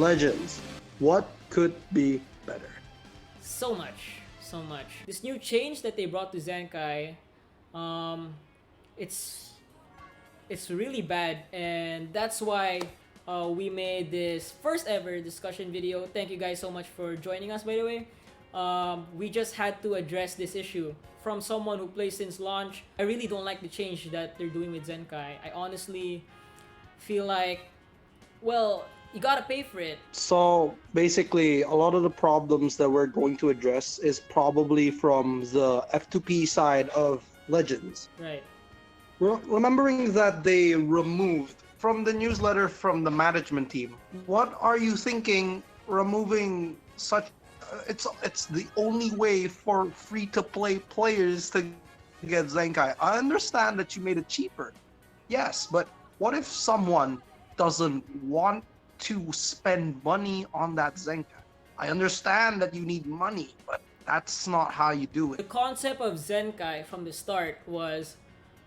Legends. What could be better? So much, so much. This new change that they brought to Zenkai, um, it's it's really bad, and that's why we made this first ever discussion video. Thank you guys so much for joining us, by the way. We just had to address this issue from someone who plays since launch. I really don't like the change that they're doing with Zenkai. I honestly feel like, well, you gotta pay for it. So basically, a lot of the problems that we're going to address is probably from the F2P side of Legends. Right. Remembering that they removed from the newsletter from the management team, what are you thinking removing such it's the only way for free to play players to get Zenkai. I understand that you made it cheaper. Yes, but what if someone doesn't want to spend money on that Zenkai? I understand that you need money, but that's not how you do The it. concept of Zenkai from the start was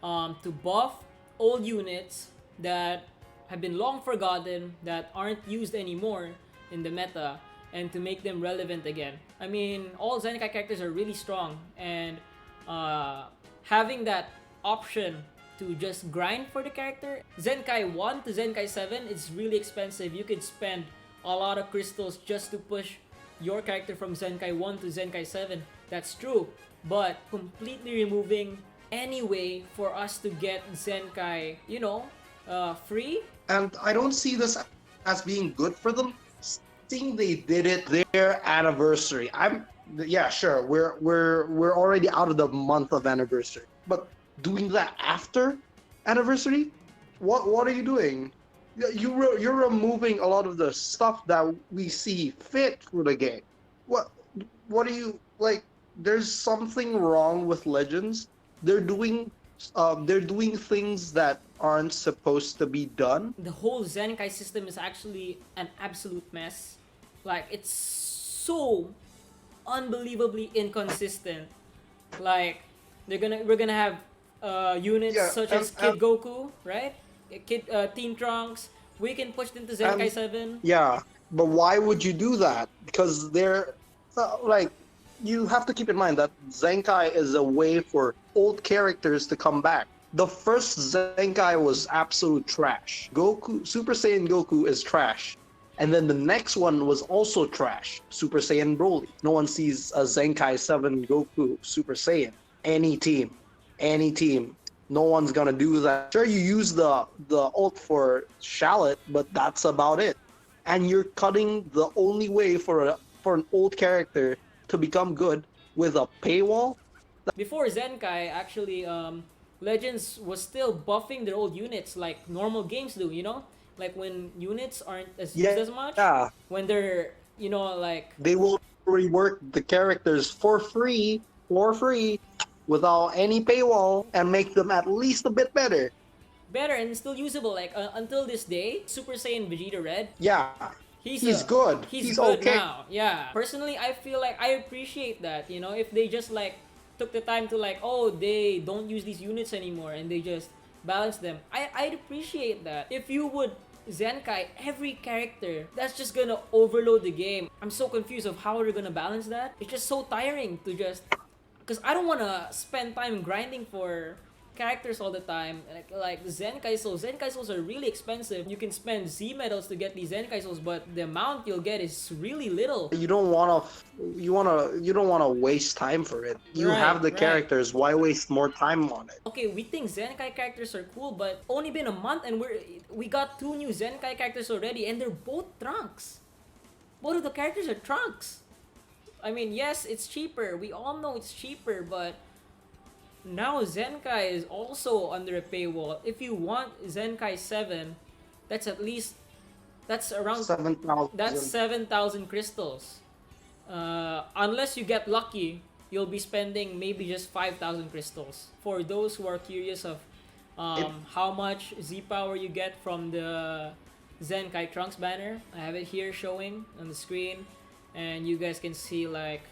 to buff old units that have been long forgotten, that aren't used anymore in the meta, and to make them relevant again. I mean, all Zenkai characters are really strong, and having that option to just grind for the character. Zenkai 1 to Zenkai 7, it's really expensive. You could spend a lot of crystals just to push your character from Zenkai 1 to Zenkai 7. That's true. But completely removing any way for us to get Zenkai, free. And I don't see this as being good for them. Seeing they did it their anniversary. Yeah, sure. We're already out of the month of anniversary. But doing that after anniversary, what are you doing? You're removing a lot of the stuff that we see fit for the game. What are you like? There's something wrong with Legends. They're doing things that aren't supposed to be done. The whole Zenkai system is actually an absolute mess. Like, it's so unbelievably inconsistent. Like, we're gonna have units Yeah, such and, as Kid Goku, right? Kid Team Trunks. We can push them to Zenkai and 7. yeah, but why would you do that? Because like you have to keep in mind that Zenkai is a way for old characters to come back. The first Zenkai was absolute trash. Goku, Super Saiyan Goku is trash. And then the next one was also trash. Super Saiyan Broly. No one sees a Zenkai 7 Goku Super Saiyan. Any team. No one's gonna do that. Sure, you use the ult for Shallot, but that's about it. And you're cutting the only way for an old character to become good with a paywall. Before Zenkai, actually, Legends was still buffing their old units like normal games do, Like when units aren't as used as much. Yeah, When they're, like, they will rework the characters for free, without any paywall, and make them at least a bit better. better and still usable. Like, until this day, Super Saiyan Vegeta Red, Yeah, he's good. He's He's good okay. now. Yeah. Personally, I feel like I appreciate that. If they just like took the time to like, oh, they don't use these units anymore and they just balance them. I'd appreciate that. If you would Zenkai every character, that's just gonna overload the game. I'm so confused of how they're gonna balance that. It's just so tiring to just, because I don't wanna spend time grinding for characters all the time. Like Zenkai souls are really expensive. You can spend Z medals to get these Zenkai souls, but the amount you'll get is really little. You don't wanna waste time for it. You Right, have the right. characters. Why waste more time on it? Okay, we think Zenkai characters are cool, but only been a month and we got 2 new Zenkai characters already, and they're both Trunks. Both of the characters are Trunks. I mean, yes, it's cheaper. We all know it's cheaper, but now Zenkai is also under a paywall. If you want Zenkai 7, that's around 7,000. that's 7,000 crystals. Unless you get lucky, you'll be spending maybe just 5,000 crystals. For those who are curious of how much Z power you get from the Zenkai Trunks banner, I have it here showing on the screen, and you guys can see like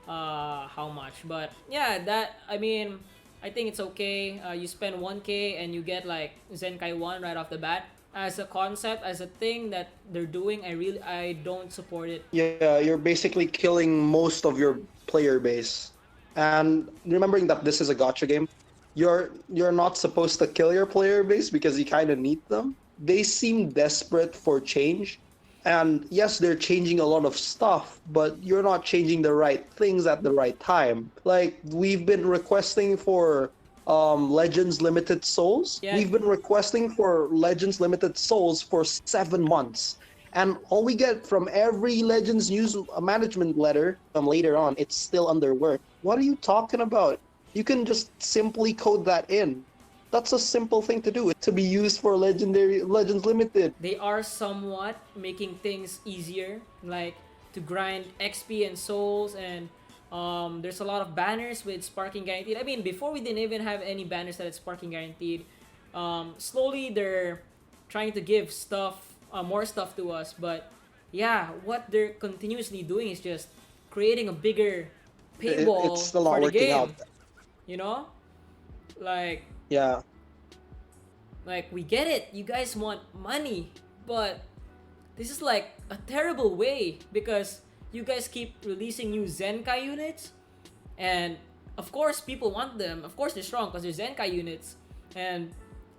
how much. But yeah, I think it's okay. You spend 1k and you get like Zenkai 1 right off the bat. as a concept, as a thing that they're doing, I don't support it. Yeah, you're basically killing most of your player base. And remembering that this is a gotcha game, you're not supposed to kill your player base because you kind of need them. They seem desperate for change. And yes, they're changing a lot of stuff, but you're not changing the right things at the right time. Like we've been requesting for Legends Limited Souls. Yeah, We've been requesting for Legends Limited Souls for 7 months. And all we get from every Legends news management letter later on, it's still under work. What are you talking about? You can just simply code that in. That's a simple thing to do. To be used for Legendary Legends Limited. they are somewhat making things easier, like to grind XP and souls, and there's a lot of banners with sparking guaranteed. I mean, before we didn't even have any banners that it's sparking guaranteed. Slowly they're trying to give stuff, more stuff to us, but yeah, what they're continuously doing is just creating a bigger It's paywall still for not the working out. game. You know, like Yeah. we get it. You guys want money, but this is like a terrible way because you guys keep releasing new Zenkai units, and of course people want them. Of course they're strong because they're Zenkai units, and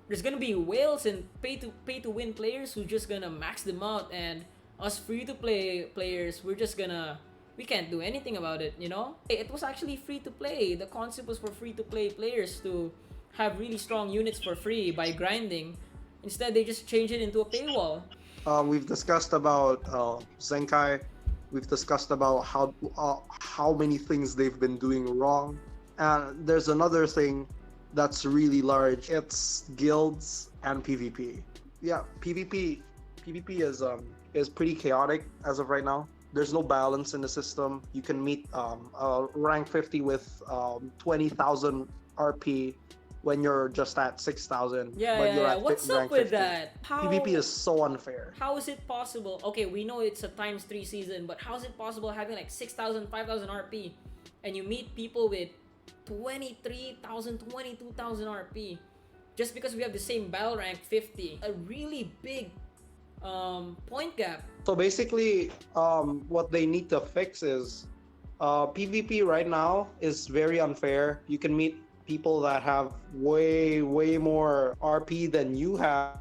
there's gonna be whales and pay to win players who just gonna max them out, and us free to play players we can't do anything about it. You know, it was actually free to play. The concept was for free to play players to have really strong units for free by grinding. Instead, they just change it into a paywall. We've discussed about Zenkai. We've discussed about how many things they've been doing wrong. And there's another thing that's really large. It's guilds and PvP. Yeah, PvP is pretty chaotic as of right now. There's no balance in the system. You can meet rank 50 with 20,000 RP when you're just at 6,000, Yeah, but yeah, you're yeah. at What's rank up with 50. that? PvP is so unfair. How is it possible? Okay, we know it's a times 3 season, but how is it possible having like 6,000, 5,000 RP and you meet people with 23,000, 22,000 RP just because we have the same battle rank 50? A really big point gap. So basically, what they need to fix is PvP right now is very unfair. You can meet people that have way more RP than you have.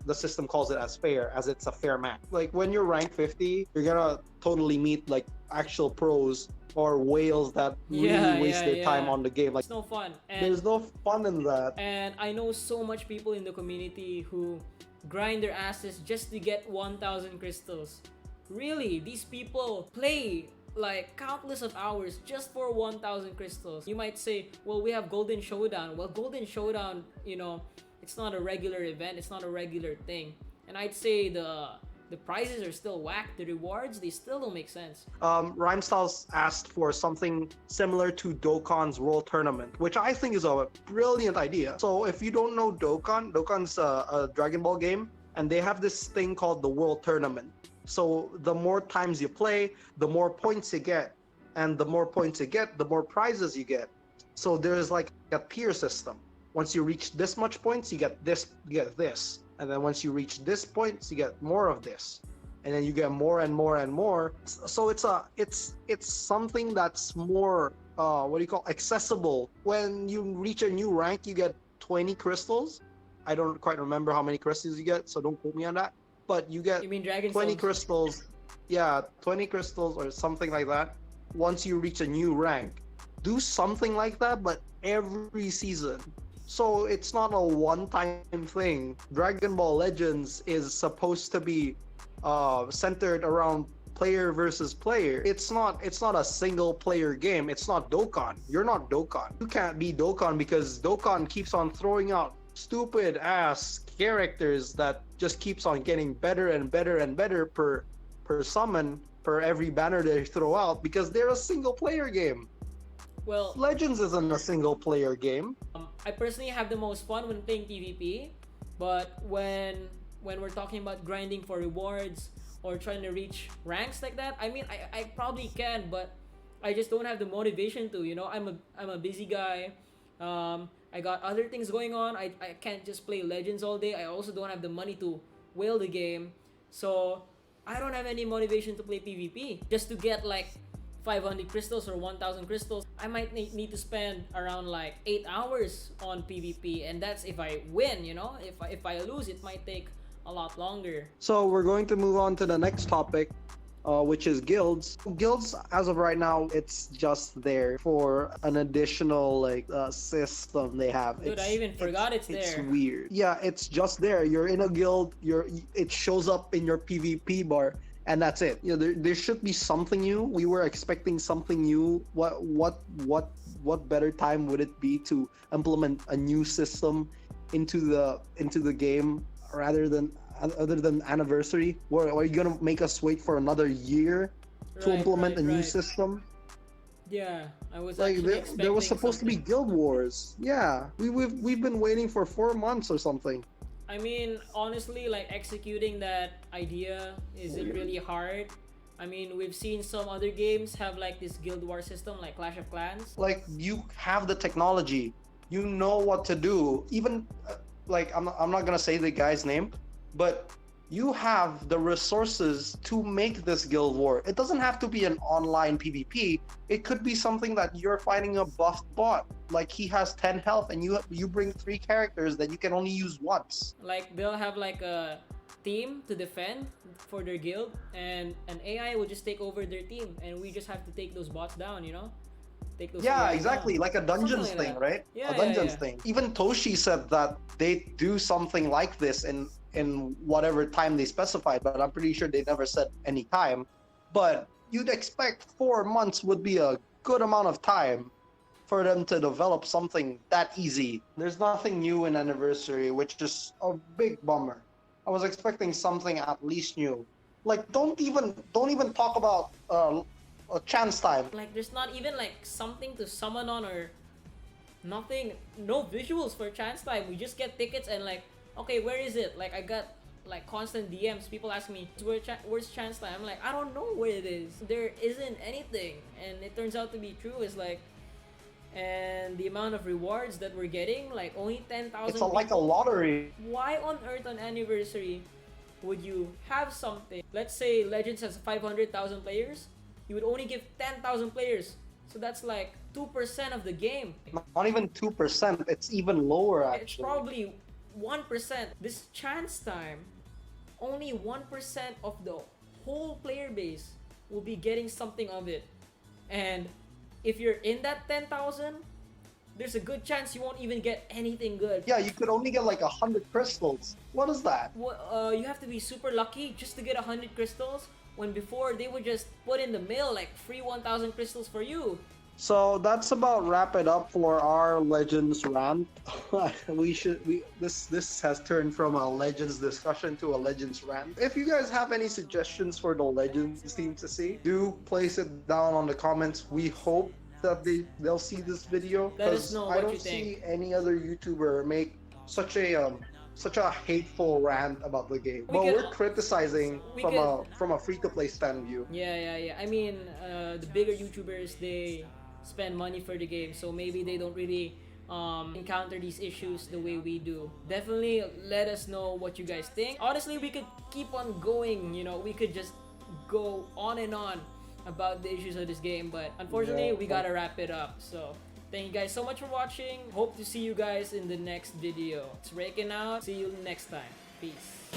The system calls it as fair, as it's a fair match. Like when you're rank 50, you're gonna totally meet like actual pros or whales that really waste their time on the game. Like It's no fun. there's no fun in that. And I know so much people in the community who grind their asses just to get 1,000 crystals. Really, these people play like countless of hours just for 1,000 crystals. You might say, well, we have Golden Showdown. Well, Golden Showdown, it's not a regular event. It's not a regular thing. And I'd say the prizes are still whack. The rewards, they still don't make sense. Rhymestyles asked for something similar to Dokkan's World Tournament, which I think is a brilliant idea. So if you don't know Dokkan's a Dragon Ball game, and they have this thing called the World Tournament. So the more times you play, the more points you get, and the more points you get, the more prizes you get. So there's like a tier system. Once you reach this much points, you get this, and then once you reach this points, you get more of this, and then you get more and more and more. So it's something that's more accessible. When you reach a new rank, you get 20 crystals. I don't quite remember how many crystals you get, so don't quote me on that. But you get You mean Dragon 20 Souls? crystals. Yeah, 20 crystals or something like that. Once you reach a new rank, do something like that, but every season. So it's not a one-time thing. Dragon Ball Legends is supposed to be centered around player versus player. It's not a single player game. It's not Dokkan. You're not Dokkan. You can't be Dokkan because Dokkan keeps on throwing out stupid ass characters that just keeps on getting better and better and better per summon, per every banner they throw out, because they're a single player game. Well, Legends isn't a single player game. I personally have the most fun when playing PvP, but when we're talking about grinding for rewards or trying to reach ranks like that, I mean, I probably can, but I just don't have the motivation to. I'm a busy guy. I got other things going on. I can't just play Legends all day. I also don't have the money to whale the game. So I don't have any motivation to play PvP. Just to get like 500 crystals or 1000 crystals, I might need to spend around like 8 hours on PvP, and that's if I win, you know? If I lose, it might take a lot longer. So we're going to move on to the next topic, which is guilds. Guilds, as of right now, it's just there for an additional system they have. Dude, I even forgot it's there. It's weird. Yeah, it's just there. You're in a guild. It shows up in your PvP bar, and that's it. You know, there should be something new. We were expecting something new. What better time would it be to implement a new system into the game rather than other than anniversary? Are you gonna make us wait for another year to implement a new system? Yeah, I was like actually there was supposed something. to be guild wars. Yeah, we've been waiting for 4 months or something. I mean, honestly, like executing that idea, is it really hard? I mean, we've seen some other games have like this guild war system, like Clash of Clans. Like, you have the technology, you know what to do. Even like I'm not gonna say the guy's name, but you have the resources to make this guild war. It doesn't have to be an online PvP. It could be something that you're fighting a buff bot. Like, he has 10 health and you bring 3 characters that you can only use once. Like, they'll have like a team to defend for their guild, and an AI will just take over their team, and we just have to take those bots down, you know? Take those Yeah, AIs exactly. down. Like a dungeons Something like thing, that. right? Yeah, A dungeons yeah. thing. Even Toshi said that they do something like this in whatever time they specified, but I'm pretty sure they never said any time. But you'd expect 4 months would be a good amount of time for them to develop something that easy. There's nothing new in Anniversary, which is a big bummer. I was expecting something at least new. Like, don't even talk about a chance time. Like, there's not even like something to summon on, or nothing. No visuals for chance time. We just get tickets and like, okay, where is it? Like, I got like constant DMs. People ask me, where's chance time? I'm like, I don't know where it is. There isn't anything, and it turns out to be true. It's like, and the amount of rewards that we're getting, like only 10,000. It's like a lottery. Why on earth on Anniversary would you have something? Let's say Legends has 500,000 players. You would only give 10,000 players. So that's like 2% of the game. Not even 2%. It's even lower, actually. It's probably 1%. This chance time, only 1% of the whole player base will be getting something of it. And if you're in that 10,000, there's a good chance you won't even get anything good. Yeah, you could only get like 100 crystals. What is that? You have to be super lucky just to get 100 crystals, when before they would just put in the mail like free 1,000 crystals for you. So that's about wrap it up for our Legends rant. This has turned from a Legends discussion to a Legends rant. If you guys have any suggestions for the Legends team to see, do place it down on the comments. We hope that they'll see this video, Let us because know I what don't you think. see any other YouTuber make such a hateful rant about the game. But we're criticizing from a free-to-play stand view. Yeah. I mean, the bigger YouTubers, they spend money for the game, so maybe they don't really encounter these issues the way we do. Definitely let us know what you guys think. Honestly, we could keep on going, you know, we could just go on and on about the issues of this game, but unfortunately we gotta wrap it up. So thank you guys so much for watching. Hope to see you guys in the next video. It's Raken out. See you next time. Peace.